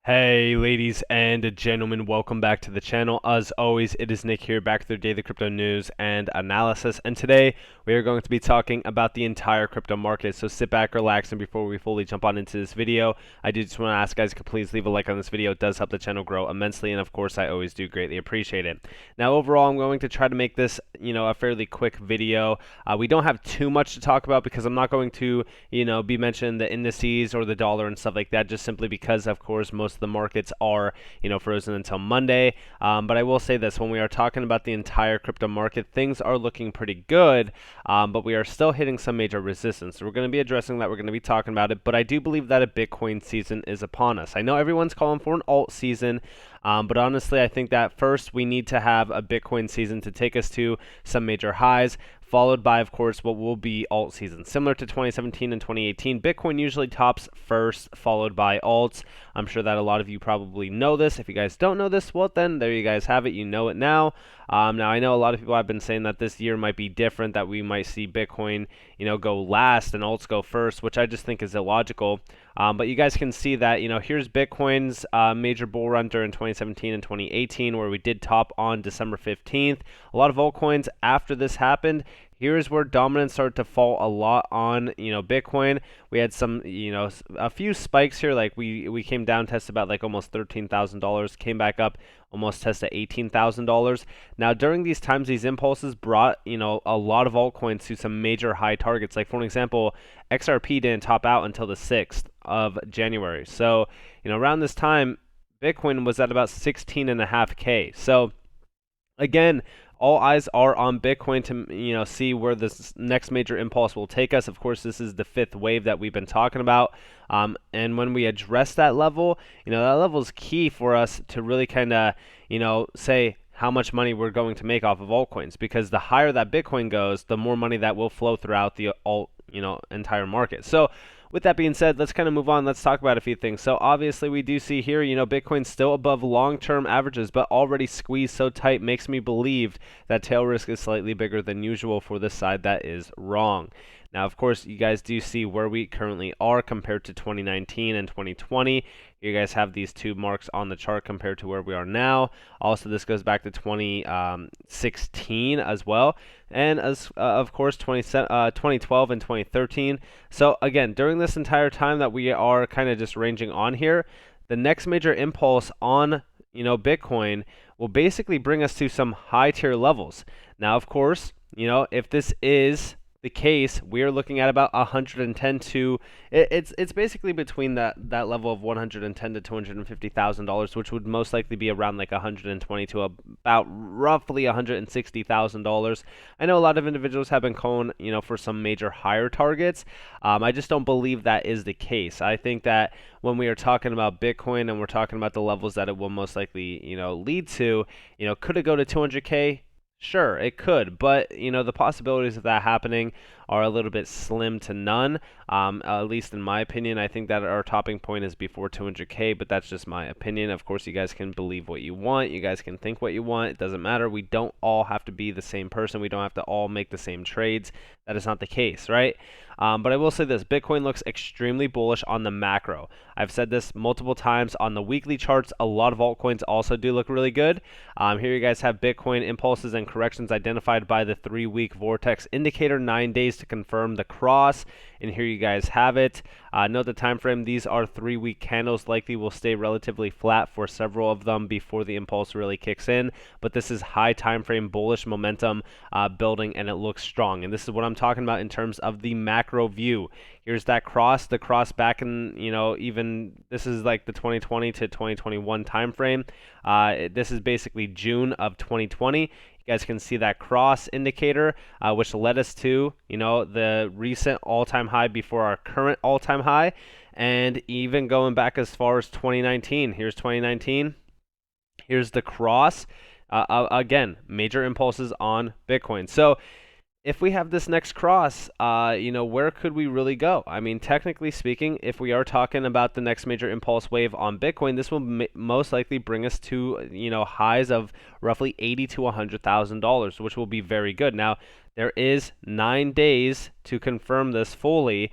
Hey ladies and gentlemen, welcome back to the channel. As always, it is Nick here, back with your daily crypto news and analysis, and today we are going to be talking about the entire crypto market. So sit back, relax, and before we fully jump on into this video, I do just want to ask guys to please leave a like on this video. It does help the channel grow immensely, and of course I always do greatly appreciate it. Now overall, I'm going to try to make this a fairly quick video. We don't have too much to talk about because I'm not going to be mentioning the indices or the dollar and stuff like that, just simply because of course most of the markets are frozen until Monday. But I will say this: when we are talking about the entire crypto market, things are looking pretty good, but we are still hitting some major resistance. So we're going to be addressing that. We're going to be talking about it. But I do believe that a Bitcoin season is upon us. I know everyone's calling for an alt season. But honestly, I think that first we need to have a Bitcoin season to take us to some major highs, followed by, of course, what will be alt season. Similar to 2017 and 2018, Bitcoin usually tops first, followed by alts. I'm sure that a lot of you probably know this. If you guys don't know this, well, then there you guys have it. You know it now. Now, I know a lot of people have been saying that this year might be different, that we might see Bitcoin, go last and alts go first, which I just think is illogical. But you guys can see that, here's Bitcoin's major bull run during 2017 and 2018, where we did top on December 15th. A lot of altcoins after this happened. Here's where dominance started to fall a lot on, Bitcoin. We had some, a few spikes here. Like we came down, tested about like almost $13,000, came back up, almost tested $18,000. Now during these times, these impulses brought, a lot of altcoins to some major high targets. Like for an example, XRP didn't top out until the 6th of January. So, around this time, Bitcoin was at about 16.5K. So again, all eyes are on Bitcoin to see where this next major impulse will take us. Of course, this is the fifth wave that we've been talking about, and when we address that level, that level is key for us to really kind of say how much money we're going to make off of altcoins, because the higher that Bitcoin goes, the more money that will flow throughout the entire market. So with that being said, let's kind of move on. Let's talk about a few things. So obviously we do see here, Bitcoin's still above long-term averages, but already squeezed so tight makes me believe that tail risk is slightly bigger than usual for this side. That is wrong. Now, of course, you guys do see where we currently are compared to 2019 and 2020. You guys have these two marks on the chart compared to where we are now. Also, this goes back to 2016 as well, and as of course 2012 and 2013. So again, during this entire time that we are kind of just ranging on here, the next major impulse on Bitcoin will basically bring us to some high tier levels. Now, of course, if this is the case, we are looking at about 110 to it's basically between that level of 110 to $250,000, which would most likely be around like 120 to about roughly $160,000. I know a lot of individuals have been calling for some major higher targets. I just don't believe that is the case. I think that when we are talking about Bitcoin and we're talking about the levels that it will most likely lead to, could it go to 200K? Sure, it could, but the possibilities of that happening are a little bit slim to none. At least in my opinion, I think that our topping point is before 200K, but that's just my opinion. Of course, you guys can believe what you want. You guys can think what you want. It doesn't matter. We don't all have to be the same person. We don't have to all make the same trades. That is not the case, right? But I will say this: Bitcoin looks extremely bullish on the macro. I've said this multiple times on the weekly charts. A lot of altcoins also do look really good. Here you guys have Bitcoin impulses and corrections identified by the 3-week vortex indicator, 9 days to confirm the cross. And here you guys have it. Note the time frame. These are 3-week candles. Likely will stay relatively flat for several of them before the impulse really kicks in. But this is high time frame bullish momentum building, and it looks strong. And this is what I'm talking about in terms of the macro view. Here's that cross, the cross back in, even this is like the 2020 to 2021 time frame. This is basically June of 2020. You guys can see that cross indicator, which led us to, the recent all-time high before our current all-time high, and even going back as far as 2019. Here's 2019. Here's the cross. Again, major impulses on Bitcoin. So if we have this next cross, where could we really go? I mean, technically speaking, if we are talking about the next major impulse wave on Bitcoin, this will most likely bring us to, highs of roughly $80,000 to $100,000, which will be very good. Now, There is 9 days to confirm this fully,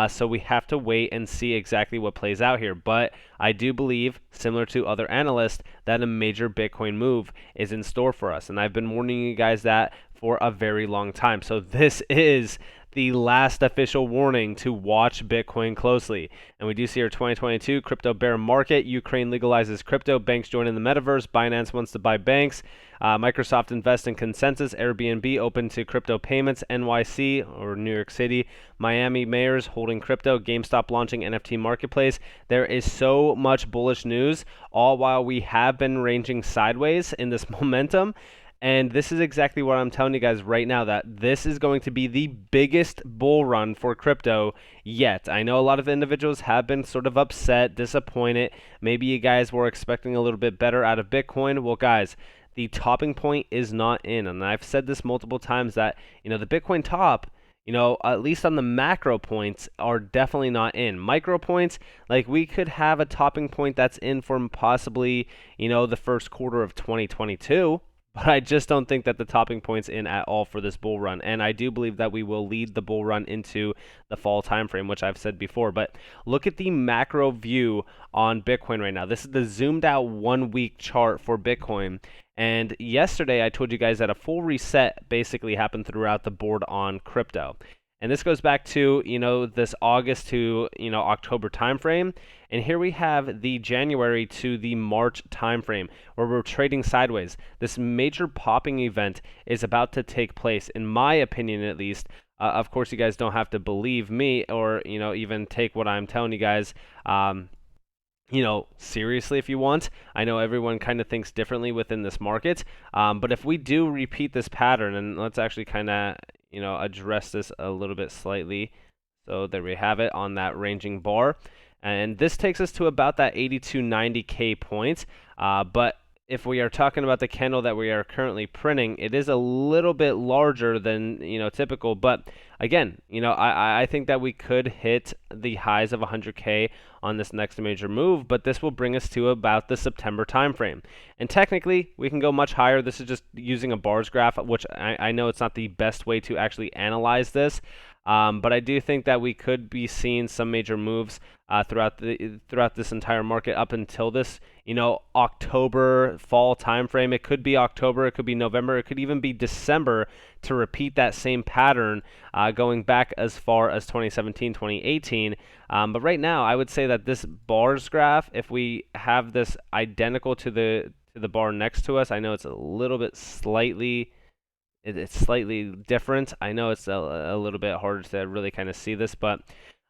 so we have to wait and see exactly what plays out here. But I do believe, similar to other analysts, that a major Bitcoin move is in store for us. And I've been warning you guys that for a very long time. So this is the last official warning to watch Bitcoin closely. And we do see our 2022 crypto bear market. Ukraine legalizes crypto. Banks join in the metaverse. Binance wants to buy banks. Microsoft invests in Consensus. Airbnb open to crypto payments. NYC, or New York City. Miami mayors holding crypto. GameStop launching NFT marketplace. There is so much bullish news, all while we have been ranging sideways in this momentum. And this is exactly what I'm telling you guys right now, that this is going to be the biggest bull run for crypto yet. I know a lot of individuals have been sort of upset, disappointed. Maybe you guys were expecting a little bit better out of Bitcoin. Well, guys, the topping point is not in. And I've said this multiple times that, the Bitcoin top, at least on the macro points, are definitely not in. Micro points, like we could have a topping point that's in for possibly, the first quarter of 2022. But I just don't think that the topping point's in at all for this bull run. And I do believe that we will lead the bull run into the fall timeframe, which I've said before. But look at the macro view on Bitcoin right now. This is the zoomed out 1 week chart for Bitcoin. And yesterday I told you guys that a full reset basically happened throughout the board on crypto. And this goes back to, this August to, October timeframe. And here we have the January to the March timeframe where we're trading sideways. This major popping event is about to take place, in my opinion at least. Of course, you guys don't have to believe me or, even take what I'm telling you guys, seriously if you want. I know everyone kind of thinks differently within this market. But if we do repeat this pattern, and let's actually kind of, address this a little bit slightly. So there we have it on that ranging bar. And this takes us to about that 8290K point. But if we are talking about the candle that we are currently printing, it is a little bit larger than, typical. But again, I think that we could hit the highs of 100K on this next major move, but this will bring us to about the September timeframe. And technically, we can go much higher. This is just using a bars graph, which I know it's not the best way to actually analyze this. But I do think that we could be seeing some major moves throughout this entire market up until this, October fall timeframe. It could be October, it could be November, it could even be December to repeat that same pattern going back as far as 2017, 2018. But right now, I would say that this bars graph, if we have this identical to the bar next to us, I know it's a little bit slightly. It's slightly different. I know it's a little bit harder to really kind of see this, but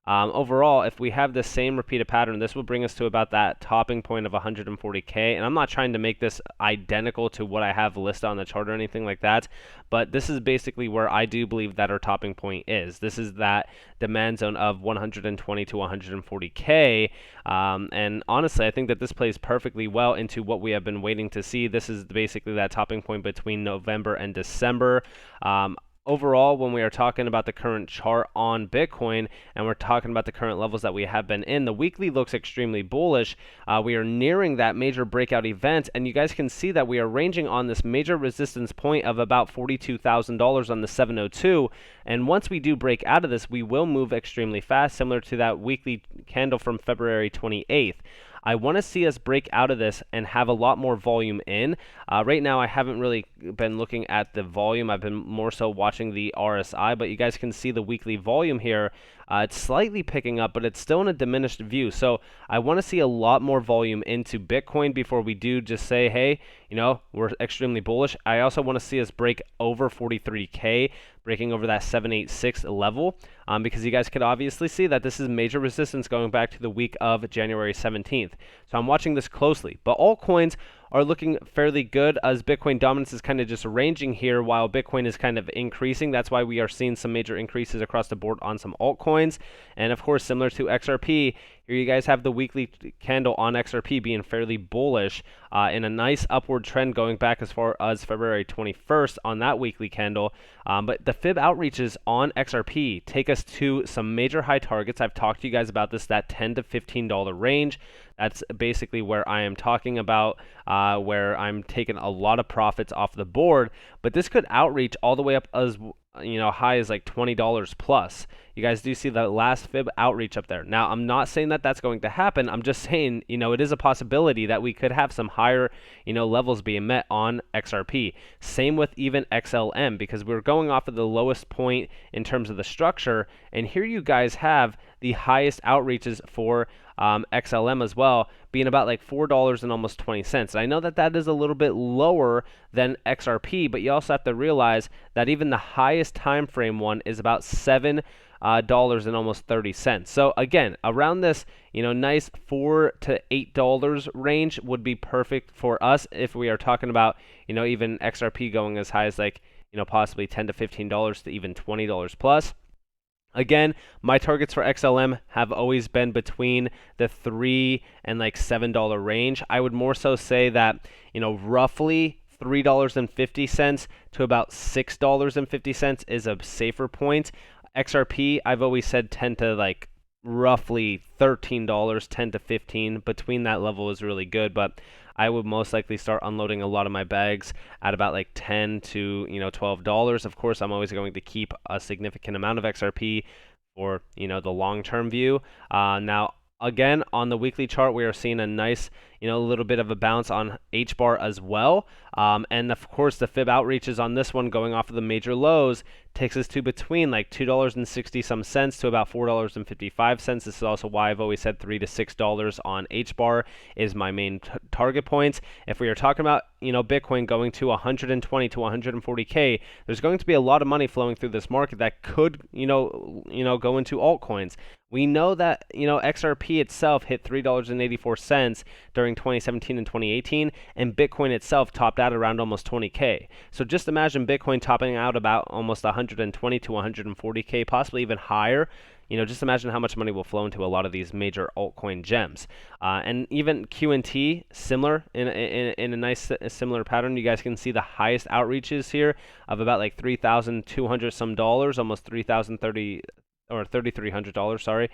overall, if we have the same repeated pattern, this will bring us to about that topping point of 140K. And I'm not trying to make this identical to what I have listed on the chart or anything like that, but this is basically where I do believe that our topping point is. This is that demand zone of 120 to 140K. And honestly, I think that this plays perfectly well into what we have been waiting to see. This is basically that topping point between November and December. Overall, when we are talking about the current chart on Bitcoin and we're talking about the current levels that we have been in, the weekly looks extremely bullish. We are nearing that major breakout event, and you guys can see that we are ranging on this major resistance point of about $42,000 on the 702. And once we do break out of this, we will move extremely fast, similar to that weekly candle from February 28th. I want to see us break out of this and have a lot more volume in. Right now, I haven't really been looking at the volume. I've been more so watching the RSI, but you guys can see the weekly volume here. It's slightly picking up, but it's still in a diminished view. So I want to see a lot more volume into Bitcoin before we do just say, hey, we're extremely bullish. I also want to see us break over 43K, breaking over that 786 level, because you guys could obviously see that this is major resistance going back to the week of January 17th. So I'm watching this closely. But altcoins are looking fairly good as Bitcoin dominance is kind of just ranging here while Bitcoin is kind of increasing. That's why we are seeing some major increases across the board on some altcoins. And of course, similar to XRP, here you guys have the weekly candle on XRP being fairly bullish in a nice upward trend going back as far as February 21st on that weekly candle. But the fib outreaches on XRP take us to some major high targets. I've talked to you guys about this, that $10 to $15 range. That's basically where I am talking about, where I'm taking a lot of profits off the board. But this could outreach all the way up as high as like $20 plus. You guys do see the last fib outreach up there. Now, I'm not saying that that's going to happen. I'm just saying, it is a possibility that we could have some higher, levels being met on XRP. Same with even XLM, because we're going off of the lowest point in terms of the structure. And here you guys have the highest outreaches for XLM as well, being about like $4 and almost 20 cents. I know that that is a little bit lower than XRP, but you also have to realize that even the highest time frame one is about $7 and almost 30 cents. So again, around this, nice $4 to $8 range would be perfect for us if we are talking about, even XRP going as high as like, possibly $10 to $15 to even $20 plus. Again, my targets for XLM have always been between the $3 and like $7 range. I would more so say that, roughly $3.50 to about $6.50 is a safer point. XRP, I've always said tend to like roughly $13, 10 to 15. Between that level is really good, but I would most likely start unloading a lot of my bags at about like $10 to $12. Of course, I'm always going to keep a significant amount of XRP for the long-term view. Now, again, on the weekly chart, we are seeing a nice, little bit of a bounce on Hbar as well. And of course, the fib outreaches on this one going off of the major lows takes us to between like $2.60 some cents to about $4.55. This is also why I've always said $3 to $6 on Hbar is my main target points. If we are talking about Bitcoin going to 120 to 140K, there's going to be a lot of money flowing through this market that could go into altcoins. We know that XRP itself hit $3.84 during 2017 and 2018, and Bitcoin itself topped out around almost 20K. So just imagine Bitcoin topping out about almost 120 to 140K, possibly even higher. Just imagine how much money will flow into a lot of these major altcoin gems. And even QNT, similar in a nice similar pattern. You guys can see the highest outreaches here of about like $3,200 some dollars, almost $3,030 or $3,300, sorry.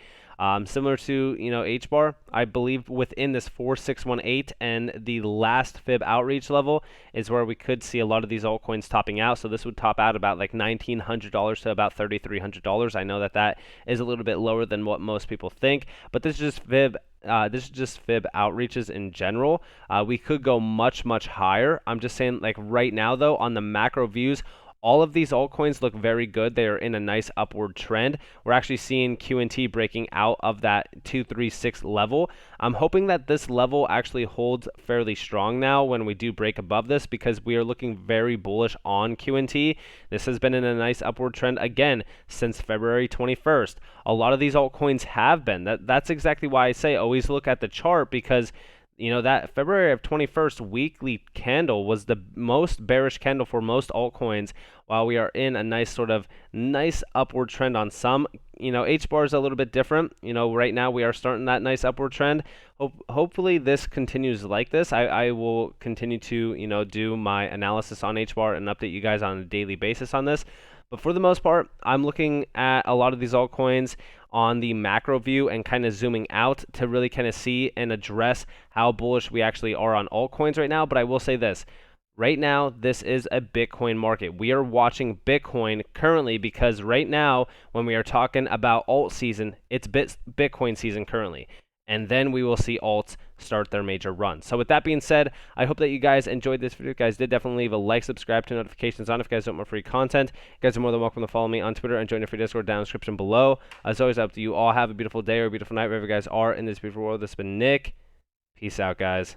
Similar to Hbar, I believe within this 4618 and the last fib outreach level is where we could see a lot of these altcoins topping out. So this would top out about like $1,900 to about $3,300. I know that that is a little bit lower than what most people think, but this is just fib. This is just fib outreaches in general. We could go much higher. I'm just saying, like right now though, on the macro views, all of these altcoins look very good. They are in a nice upward trend. We're actually seeing QNT breaking out of that 236 level. I'm hoping that this level actually holds fairly strong now when we do break above this, because we are looking very bullish on QNT. This has been in a nice upward trend again since February 21st. A lot of these altcoins have been. That's exactly why I say always look at the chart, because that February of 21st weekly candle was the most bearish candle for most altcoins, while we are in a nice upward trend on some. Hbar is a little bit different. Right now we are starting that nice upward trend. Hopefully this continues like this. I will continue to, do my analysis on Hbar and update you guys on a daily basis on this. But for the most part, I'm looking at a lot of these altcoins on the macro view and kind of zooming out to really kind of see and address how bullish we actually are on altcoins right now. But I will say this. Right now, this is a Bitcoin market. We are watching Bitcoin currently because right now, when we are talking about alt season, it's Bitcoin season currently. And then we will see alts start their major run. So with that being said, I hope that you guys enjoyed this video. If you guys did, definitely leave a like, subscribe, turn notifications on if you guys want more free content. You guys are more than welcome to follow me on Twitter and join the free Discord down in the description below. As always, I hope that you all have a beautiful day or a beautiful night wherever you guys are in this beautiful world. This has been Nick. Peace out, guys.